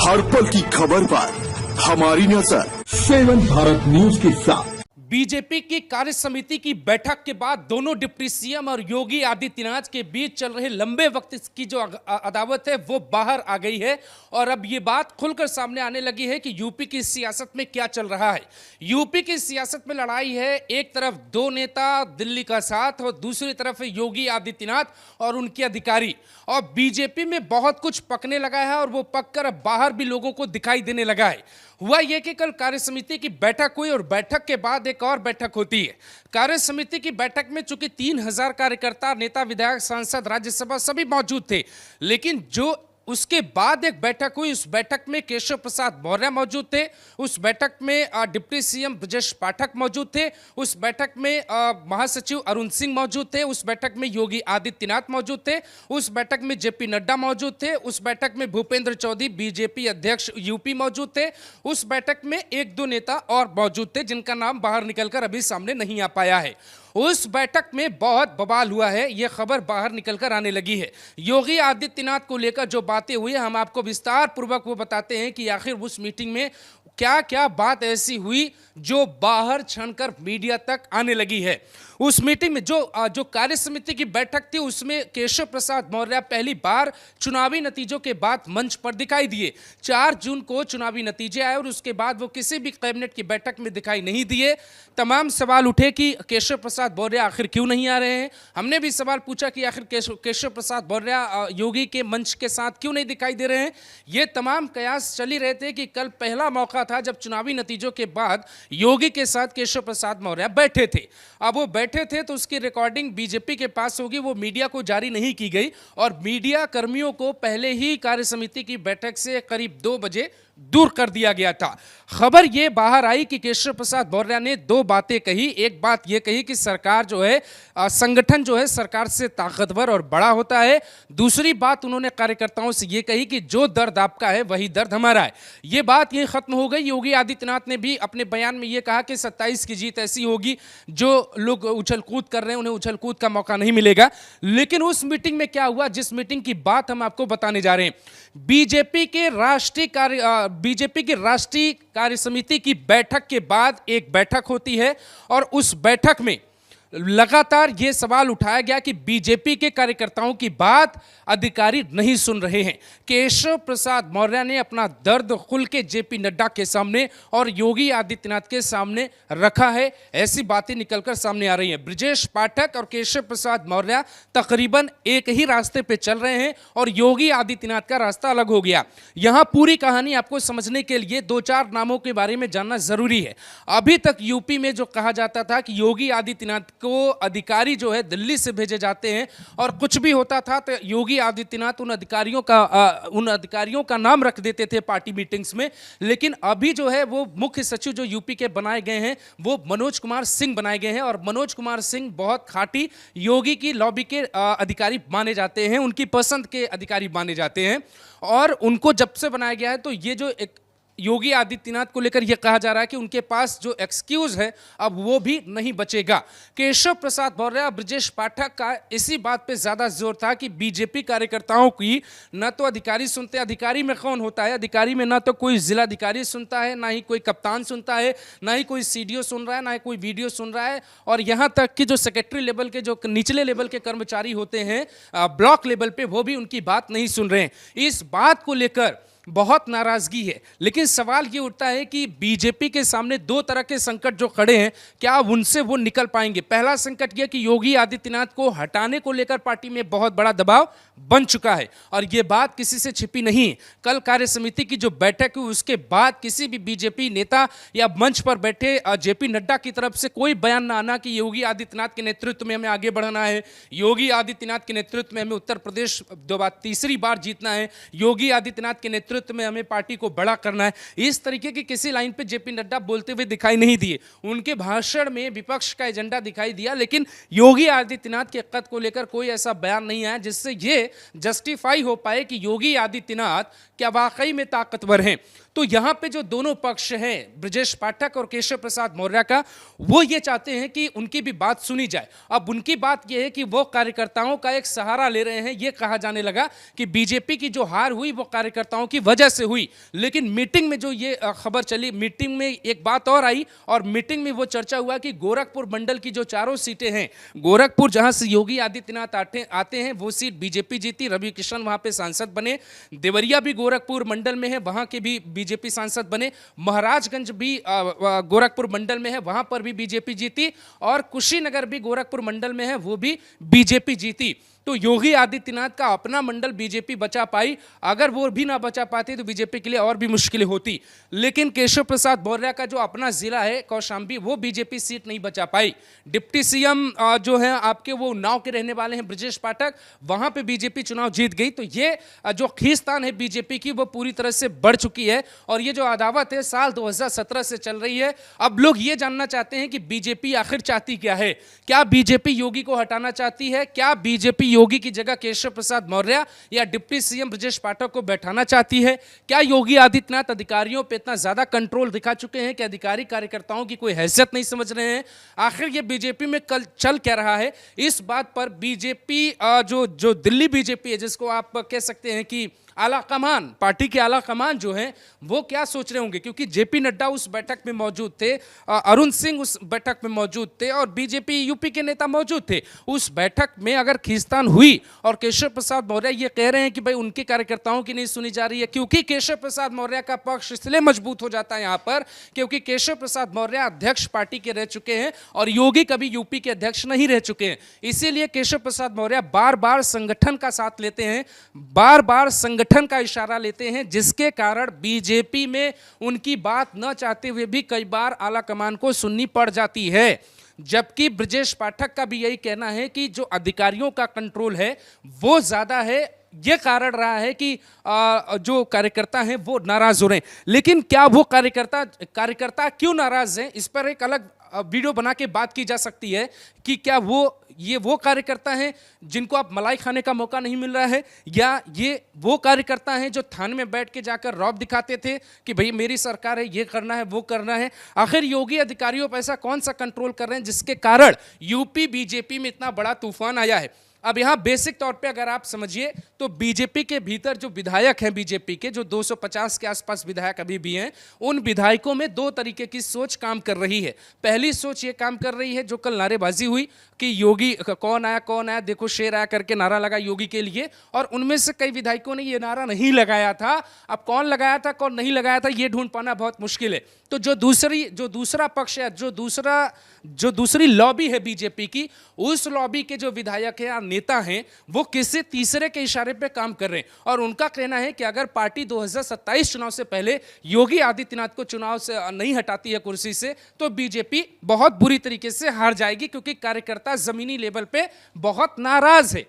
हर पल की खबर पर हमारी नजर 7 भारत न्यूज के साथ। बीजेपी की कार्य समिति की बैठक के बाद दोनों डिप्टी सीएम और योगी आदित्यनाथ के बीच चल रहे लंबे वक्त की जो अदावत है वो बाहर आ गई है और अब ये बात खुलकर सामने आने लगी है कि यूपी की सियासत में क्या चल रहा है। यूपी की सियासत में लड़ाई है, एक तरफ दो नेता दिल्ली का साथ और दूसरी तरफ है योगी आदित्यनाथ और उनके अधिकारी। और बीजेपी में बहुत कुछ पकने लगा है और वो पककर अब बाहर भी लोगों को दिखाई देने लगा है। हुआ यह कि कल कार्य समिति की बैठक हुई और बैठक के बाद एक और बैठक होती है। कार्य समिति की बैठक में चूंकि 3000 कार्यकर्ता, नेता, विधायक, सांसद, राज्यसभा सभी मौजूद थे, लेकिन जो उसके बाद एक बैठक हुई, उस बैठक में केशव प्रसाद मौर्य मौजूद थे, उस बैठक में डिप्टी सीएम ब्रजेश पाठक मौजूद थे, उस बैठक में महासचिव अरुण सिंह मौजूद थे, उस बैठक में योगी आदित्यनाथ मौजूद थे, उस बैठक में जेपी नड्डा मौजूद थे, उस बैठक में भूपेंद्र चौधरी बीजेपी अध्यक्ष यूपी मौजूद थे, उस बैठक में एक दो नेता और मौजूद थे जिनका नाम बाहर निकलकर अभी सामने नहीं आ पाया है। उस बैठक में बहुत बवाल हुआ है, यह खबर बाहर निकलकर आने लगी है। योगी आदित्यनाथ को लेकर जो बातें हुई हम आपको विस्तार पूर्वक वो बताते हैं कि आखिर उस मीटिंग में क्या क्या बात ऐसी हुई जो बाहर छनकर मीडिया तक आने लगी है। उस मीटिंग में जो कार्य समिति की बैठक थी उसमें केशव प्रसाद मौर्य पहली बार चुनावी नतीजों के बाद मंच पर दिखाई दिए। 4 जून को चुनावी नतीजे आए और उसके बाद वो किसी भी कैबिनेट की बैठक में दिखाई नहीं दिए। तमाम सवाल उठे कि केशव प्रसाद मौर्य आखिर क्यों नहीं आ रहे हैं। हमने भी सवाल पूछा कि आखिर केशव प्रसाद मौर्य योगी के मंच के साथ क्यों नहीं दिखाई दे रहे हैं। ये तमाम कयास चल ही रहे थे कि कल पहला मौका था जब चुनावी नतीजों के बाद योगी के साथ केशव प्रसाद मौर्य बैठे थे। अब वो बैठे थे तो उसकी रिकॉर्डिंग बीजेपी के पास होगी, वो मीडिया को जारी नहीं की गई और मीडिया कर्मियों को पहले ही कार्य समिति की बैठक से करीब 2 बजे दूर कर दिया गया था। खबर यह बाहर आई कि केशव प्रसाद मौर्य ने 2 बातें कही। एक बात यह कही कि सरकार जो है, संगठन जो है सरकार से ताकतवर और बड़ा होता है। दूसरी बात उन्होंने कार्यकर्ताओं से यह कही कि जो दर्द आपका है वही दर्द हमारा है। यह बात यह खत्म हो गई। योगी आदित्यनाथ ने भी अपने बयान में यह कहा कि 27 की जीत ऐसी होगी, जो लोग उछल कूद कर रहे हैं उन्हें उछल कूद का मौका नहीं मिलेगा। लेकिन उस मीटिंग में क्या हुआ, जिस मीटिंग की बात हम आपको बताने जा रहे हैं, बीजेपी की राष्ट्रीय कार्य समिति की बैठक के बाद एक बैठक होती है और उस बैठक में लगातार यह सवाल उठाया गया कि बीजेपी के कार्यकर्ताओं की बात अधिकारी नहीं सुन रहे हैं। केशव प्रसाद मौर्य ने अपना दर्द खुल के जेपी नड्डा के सामने और योगी आदित्यनाथ के सामने रखा है। ऐसी बातें निकलकर सामने आ रही हैं। ब्रजेश पाठक और केशव प्रसाद मौर्य तकरीबन एक ही रास्ते पे चल रहे हैं और योगी आदित्यनाथ का रास्ता अलग हो गया। यहां पूरी कहानी आपको समझने के लिए 2-4 नामों के बारे में जानना जरूरी है। अभी तक यूपी में जो कहा जाता था कि योगी आदित्यनाथ को अधिकारी जो है दिल्ली से भेजे जाते हैं और कुछ भी होता था तो योगी आदित्यनाथ उन अधिकारियों का नाम रख देते थे पार्टी मीटिंग्स में। लेकिन अभी जो है वो मुख्य सचिव जो यूपी के बनाए गए हैं वो मनोज कुमार सिंह बनाए गए हैं और मनोज कुमार सिंह बहुत खाटी योगी की लॉबी के अधिकारी माने जाते हैं, उनकी पसंद के अधिकारी माने जाते हैं। और उनको जब से बनाया गया है तो ये जो एक योगी आदित्यनाथ को लेकर यह कहा जा रहा है कि उनके पास जो एक्सक्यूज है अब वो भी नहीं बचेगा। केशव प्रसाद मौर्य और ब्रजेश पाठक का इसी बात पे ज्यादा जोर था कि बीजेपी कार्यकर्ताओं की न तो अधिकारी सुनते, अधिकारी में कौन होता है, अधिकारी में ना तो कोई जिलाधिकारी सुनता है, ना ही कोई कप्तान सुनता है, ना ही कोई सीडीओ सुन रहा है, ना ही कोई वीडियो सुन रहा है। और यहां तक कि जो सेक्रेटरी लेवल के, जो निचले लेवल के कर्मचारी होते हैं ब्लॉक लेवल पे, वो भी उनकी बात नहीं सुन रहे हैं। इस बात को लेकर बहुत नाराजगी है। लेकिन सवाल ये उठता है कि बीजेपी के सामने 2 तरह के संकट जो खड़े हैं, क्या उनसे वो निकल पाएंगे। पहला संकट यह कि योगी आदित्यनाथ को हटाने को लेकर पार्टी में बहुत बड़ा दबाव बन चुका है और यह बात किसी से छिपी नहीं है। कल कार्य समिति की जो बैठक हुई उसके बाद किसी भी बीजेपी नेता या मंच पर बैठे जेपी नड्डा की तरफ से कोई बयान ना आना कि योगी आदित्यनाथ के नेतृत्व में हमें आगे बढ़ना है, योगी आदित्यनाथ के नेतृत्व में हमें उत्तर प्रदेश तीसरी बार जीतना है, योगी आदित्यनाथ के नेतृत्व में हमें पार्टी को बड़ा करना है। इस तरीके की किसी लाइन पे जेपी नड्डा बोलते हुए दिखाई नहीं दिए। उनके भाषण में विपक्ष का एजेंडा दिखाई दिया, लेकिन योगी आदित्यनाथ के कद को लेकर कोई ऐसा बयान नहीं आया जिससे ये जस्टिफाई हो पाए कि योगी आदित्यनाथ क्या वाकई में ताकतवर हैं। तो यहाँ पे जो दोनों पक्ष हैं, ब्रजेश पाठक और केशव प्रसाद मौर्य का, वो ये चाहते हैं कि उनकी भी बात सुनी जाए। अब उनकी बात ये है कि वो कार्यकर्ताओं का एक सहारा ले रहे हैं। ये कहा जाने लगा कि बीजेपी की जो हार हुई वो कार्यकर्ताओं की वजह से हुई, लेकिन मीटिंग में जो ये खबर चली, मीटिंग में एक बात और आई और मीटिंग में वो चर्चा हुआ कि गोरखपुर मंडल की जो चारों सीटें हैं, गोरखपुर जहां से योगी आदित्यनाथ आते हैं वो सीट बीजेपी जीती, रवि किशन वहां पे सांसद बने, देवरिया भी गोरखपुर मंडल में है, वहां के भी बीजेपी सांसद बने, महाराजगंज भी गोरखपुर मंडल में है, वहां पर भी बीजेपी जीती, और कुशीनगर भी गोरखपुर मंडल में है, वो भी बीजेपी जीती। तो योगी आदित्यनाथ का अपना मंडल बीजेपी बचा पाई, अगर वो भी ना बचा पाती तो बीजेपी के लिए और भी मुश्किलें होती। लेकिन केशव प्रसाद मौर्य का जो अपना जिला है कौशाम्बी, वो बीजेपी सीट नहीं बचा पाई। डिप्टी सीएम जो है आपके वो उन्नाव के रहने वाले हैं ब्रजेश पाठक, वहां पे बीजेपी चुनाव जीत गई। तो ये जो खींचतान है बीजेपी की वो पूरी तरह से बढ़ चुकी है, और ये जो अदावत है साल 2017 से चल रही है। अब लोग ये जानना चाहते हैं कि बीजेपी आखिर चाहती क्या है। क्या बीजेपी योगी को हटाना चाहती है? क्या बीजेपी योगी की जगह केशव प्रसाद मौर्य या डिप्टी सीएम ब्रजेश पाठक को बैठाना चाहती है? क्या योगी आदित्यनाथ अधिकारियों पे इतना ज्यादा कंट्रोल दिखा चुके हैं कि अधिकारी कार्यकर्ताओं की कोई हैसियत नहीं समझ रहे हैं? आखिर ये बीजेपी में कल चल क्या रहा है, इस बात पर बीजेपी जो दिल्ली बीजेपी है, जिसको आप कह सकते हैं कि आला कमान, पार्टी के आला कमान जो हैं वो क्या सोच रहे होंगे, क्योंकि जेपी नड्डा उस बैठक में मौजूद थे, अरुण सिंह उस बैठक में मौजूद थे, और बीजेपी यूपी के नेता मौजूद थे उस बैठक में। अगर खींचतान हुई और केशव प्रसाद मौर्य ये कह रहे हैं कि भाई उनके कार्यकर्ताओं की नहीं सुनी जा रही है, क्योंकि केशव प्रसाद मौर्य का पक्ष इसलिए मजबूत हो जाता है यहाँ पर क्योंकि केशव प्रसाद मौर्य अध्यक्ष पार्टी के रह चुके हैं और योगी कभी यूपी के अध्यक्ष नहीं रह चुके हैं। इसीलिए केशव प्रसाद मौर्य बार बार संगठन का साथ लेते हैं, बार बार संगठन का इशारा लेते हैं, जिसके कारण बीजेपी में उनकी बात न चाहते हुए भी कई बार आला कमान को सुननी पड़ जाती है। जबकि ब्रजेश पाठक का भी यही कहना है कि जो अधिकारियों का कंट्रोल है वो ज्यादा है, ये कारण रहा है कि जो कार्यकर्ता हैं वो नाराज हो रहे हैं। लेकिन क्या वो कार्यकर्ता क्यों नाराज हैं, इस पर एक अलग वीडियो बना के बात की जा सकती है कि क्या वो कार्यकर्ता हैं जिनको आप मलाई खाने का मौका नहीं मिल रहा है, या ये वो कार्यकर्ता हैं जो थाने में बैठ के जाकर रौब दिखाते थे कि भाई मेरी सरकार है, ये करना है, वो करना है। आखिर योगी अधिकारियों पर ऐसा कौन सा कंट्रोल कर रहे हैं जिसके कारण यूपी बीजेपी में इतना बड़ा तूफान आया है? अब यहाँ बेसिक तौर पे अगर आप समझिए तो बीजेपी के भीतर जो विधायक हैं, बीजेपी के जो 250 के आसपास विधायक अभी भी हैं, उन विधायकों में दो तरीके की सोच काम कर रही है। पहली सोच ये काम कर रही है जो कल नारेबाजी हुई कि योगी कौन आया देखो शेर आया करके नारा लगा योगी के लिए, और उनमें से कई विधायकों ने ये नारा नहीं लगाया था। अब कौन लगाया था कौन नहीं लगाया था ये ढूंढ पाना बहुत मुश्किल है। तो जो दूसरा पक्ष है, जो दूसरी लॉबी है बीजेपी की, उस लॉबी के जो विधायक हैं या नेता हैं वो किसी तीसरे के इशारे पे काम कर रहे हैं, और उनका कहना है कि अगर पार्टी 2027 चुनाव से पहले योगी आदित्यनाथ को चुनाव से नहीं हटाती है कुर्सी से तो बीजेपी बहुत बुरी तरीके से हार जाएगी, क्योंकि कार्यकर्ता जमीनी लेवल पे बहुत नाराज है।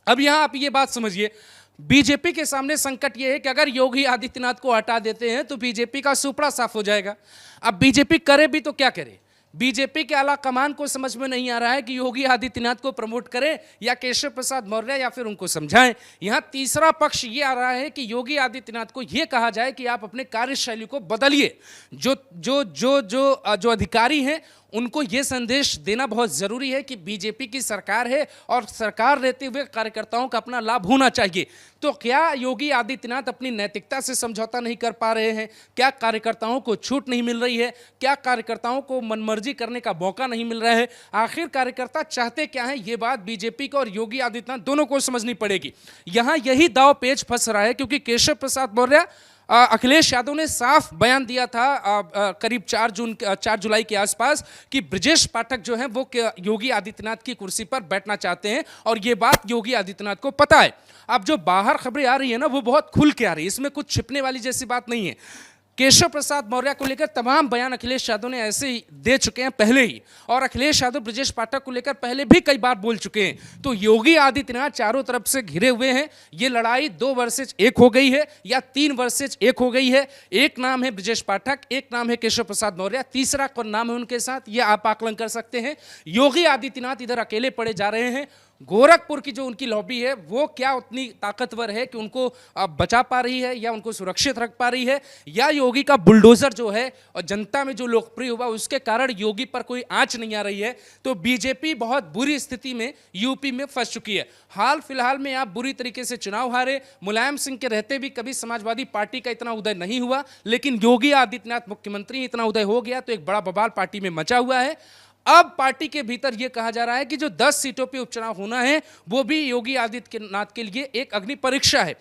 अब यहां आप ये बात समझिए, बीजेपी के सामने संकट यह है कि अगर योगी आदित्यनाथ को हटा देते हैं तो बीजेपी का सुपड़ा साफ हो जाएगा। अब बीजेपी करे भी तो क्या करे? बीजेपी के आला कमान को समझ में नहीं आ रहा है कि योगी आदित्यनाथ को प्रमोट करें या केशव प्रसाद मौर्य, या फिर उनको समझाएं। यहां तीसरा पक्ष ये आ रहा है कि योगी आदित्यनाथ को यह कहा जाए कि आप अपने कार्यशैली को बदलिए। जो अधिकारी हैं उनको ये संदेश देना बहुत जरूरी है कि बीजेपी की सरकार है और सरकार रहते हुए कार्यकर्ताओं का अपना लाभ होना चाहिए। तो क्या योगी आदित्यनाथ अपनी नैतिकता से समझौता नहीं कर पा रहे हैं? क्या कार्यकर्ताओं को छूट नहीं मिल रही है? क्या कार्यकर्ताओं को मनमर्जी करने का मौका नहीं मिल रहा है? आखिर कार्यकर्ता चाहते क्या है, ये बात बीजेपी को और योगी आदित्यनाथ दोनों को समझनी पड़ेगी। यहां यही दांव पेच फंस रहा है, क्योंकि केशव प्रसाद मौर्य, अखिलेश यादव ने साफ बयान दिया था करीब 4 जुलाई के आसपास कि ब्रजेश पाठक जो हैं वो योगी आदित्यनाथ की कुर्सी पर बैठना चाहते हैं, और ये बात योगी आदित्यनाथ को पता है। अब जो बाहर खबरें आ रही है ना वो बहुत खुल के आ रही है, इसमें कुछ छिपने वाली जैसी बात नहीं है। केशव प्रसाद मौर्य को लेकर तमाम बयान अखिलेश यादव ने ऐसे ही दे चुके हैं पहले ही, और अखिलेश यादव ब्रजेश पाठक को लेकर पहले भी कई बार बोल चुके हैं। तो योगी आदित्यनाथ चारों तरफ से घिरे हुए हैं। ये लड़ाई 2 वर्सेज 1 हो गई है या 3 वर्सेज 1 हो गई है। एक नाम है ब्रजेश पाठक, एक नाम है केशव प्रसाद मौर्य, तीसरा कौन नाम है उनके साथ ये आप आकलन कर सकते हैं। योगी आदित्यनाथ इधर अकेले पड़े जा रहे हैं, गोरखपुर की जो उनकी लॉबी है वो क्या उतनी ताकतवर है कि उनको बचा पा रही है या उनको सुरक्षित रख पा रही है, या योगी का बुलडोजर जो है और जनता में जो लोकप्रिय हुआ उसके कारण योगी पर कोई आंच नहीं आ रही है। तो बीजेपी बहुत बुरी स्थिति में यूपी में फंस चुकी है। हाल फिलहाल में आप बुरी तरीके से चुनाव हारे, मुलायम सिंह के रहते भी कभी समाजवादी पार्टी का इतना उदय नहीं हुआ, लेकिन योगी आदित्यनाथ मुख्यमंत्री इतना उदय हो गया तो एक बड़ा बवाल पार्टी में मचा हुआ है। अब पार्टी के भीतर यह कहा जा रहा है कि जो 10 सीटों पे उपचुनाव होना है वो भी योगी आदित्यनाथ के लिए एक अग्नि परीक्षा है।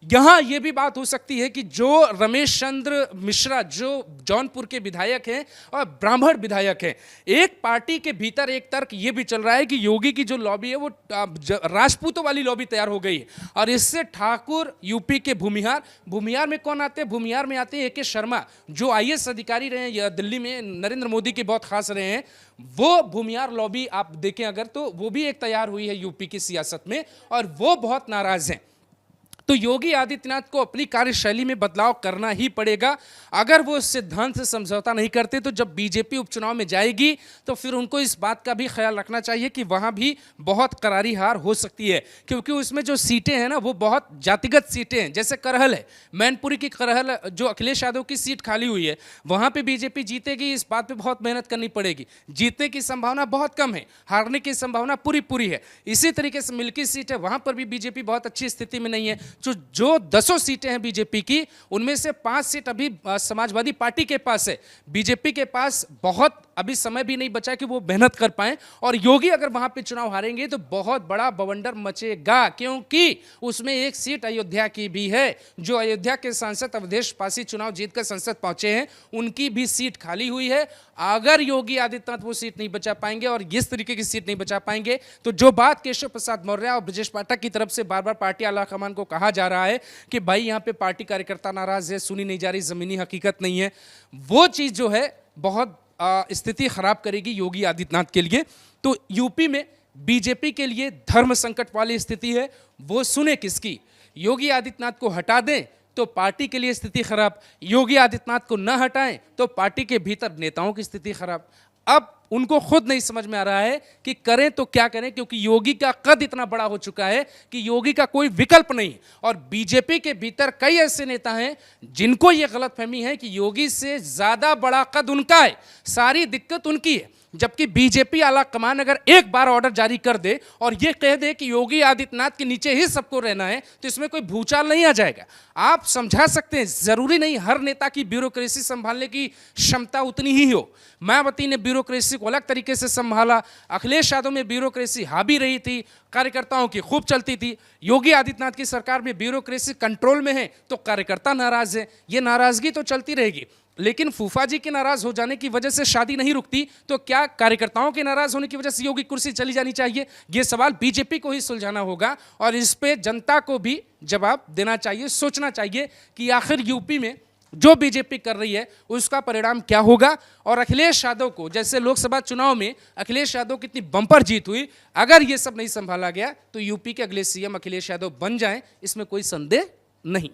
यहां यह भी बात हो सकती है कि जो रमेश चंद्र मिश्रा जो जौनपुर के विधायक हैं और ब्राह्मण विधायक हैं, एक पार्टी के भीतर एक तर्क यह भी चल रहा है कि योगी की जो लॉबी है वो राजपूतों वाली लॉबी तैयार हो गई है और इससे ठाकुर, यूपी के भूमिहार में कौन आते हैं? भूमिहार में आते हैं ए के शर्मा जो IAS अधिकारी रहे हैं, दिल्ली में नरेंद्र मोदी के बहुत खास रहे हैं। वो भूमिहार लॉबी आप देखें अगर तो वो भी एक तैयार हुई है यूपी की सियासत में और वो बहुत नाराज हैं। तो योगी आदित्यनाथ को अपनी कार्यशैली में बदलाव करना ही पड़ेगा। अगर वो इस सिद्धांत से समझौता नहीं करते तो जब बीजेपी उपचुनाव में जाएगी तो फिर उनको इस बात का भी ख्याल रखना चाहिए कि वहां भी बहुत करारी हार हो सकती है, क्योंकि उसमें जो सीटें हैं ना वो बहुत जातिगत सीटें हैं। जैसे करहल है, मैनपुरी की करहल जो अखिलेश यादव की सीट खाली हुई है वहां पर बीजेपी जीतेगी, इस बात पर बहुत मेहनत करनी पड़ेगी। जीतने की संभावना बहुत कम है, हारने की संभावना पूरी है। इसी तरीके से मिल्की सीट है, वहां पर भी बीजेपी बहुत अच्छी स्थिति में नहीं है। जो 10 सीटें हैं बीजेपी की उनमें से 5 सीट अभी समाजवादी पार्टी के पास है। बीजेपी के पास बहुत अभी समय भी नहीं बचा कि वो मेहनत कर पाए और योगी अगर वहां पे चुनाव हारेंगे तो बहुत बड़ा बवंडर मचेगा, क्योंकि उसमें एक सीट अयोध्या की भी है। जो अयोध्या के सांसद अवधेश पासी चुनाव जीतकर संसद पहुंचे हैं उनकी भी सीट खाली हुई है। अगर योगी आदित्यनाथ वो सीट नहीं बचा पाएंगे और इस तरीके की सीट नहीं बचा पाएंगे तो जो बात केशव प्रसाद मौर्य और ब्रजेश पाठक की तरफ से बार बार पार्टी आलाकमान को कहा जा रहा है कि भाई यहाँ पे पार्टी कार्यकर्ता नाराज है, सुनी नहीं जा रही, जमीनी हकीकत नहीं है, वो चीज जो है बहुत स्थिति खराब करेगी योगी आदित्यनाथ के लिए। तो यूपी में बीजेपी के लिए धर्म संकट वाली स्थिति है, वो सुने किसकी? योगी आदित्यनाथ को हटा दें तो पार्टी के लिए स्थिति खराब, योगी आदित्यनाथ को न हटाएं तो पार्टी के भीतर नेताओं की स्थिति खराब। अब उनको खुद नहीं समझ में आ रहा है कि करें तो क्या करें, क्योंकि योगी का कद इतना बड़ा हो चुका है कि योगी का कोई विकल्प नहीं। और बीजेपी के भीतर कई ऐसे नेता हैं जिनको यह गलतफहमी है कि योगी से ज्यादा बड़ा कद उनका है, सारी दिक्कत उनकी है। जबकि बीजेपी आला कमान अगर एक बार ऑर्डर जारी कर दे और यह कह दे कि योगी आदित्यनाथ के नीचे ही सबको रहना है तो इसमें कोई भूचाल नहीं आ जाएगा। आप समझा सकते हैं, जरूरी नहीं हर नेता की ब्यूरोक्रेसी संभालने की क्षमता उतनी ही हो। मायावती ने ब्यूरोक्रेसी को अलग तरीके से संभाला, अखिलेश यादव में ब्यूरोक्रेसी हावी रही थी, कार्यकर्ताओं की खूब चलती थी। योगी आदित्यनाथ की सरकार में ब्यूरोक्रेसी कंट्रोल में है तो कार्यकर्ता नाराज है, ये नाराजगी तो चलती रहेगी। लेकिन फूफा जी के नाराज हो जाने की वजह से शादी नहीं रुकती, तो क्या कार्यकर्ताओं के नाराज होने की वजह से योगी कुर्सी चली जानी चाहिए? ये सवाल बीजेपी को ही सुलझाना होगा और इस पे जनता को भी जवाब देना चाहिए, सोचना चाहिए कि आखिर यूपी में जो बीजेपी कर रही है उसका परिणाम क्या होगा। और अखिलेश यादव को, जैसे लोकसभा चुनाव में अखिलेश यादव की इतनी बम्पर जीत हुई, अगर ये सब नहीं संभाला गया तो यूपी के अगले CM अखिलेश यादव बन जाएं, इसमें कोई संदेह नहीं।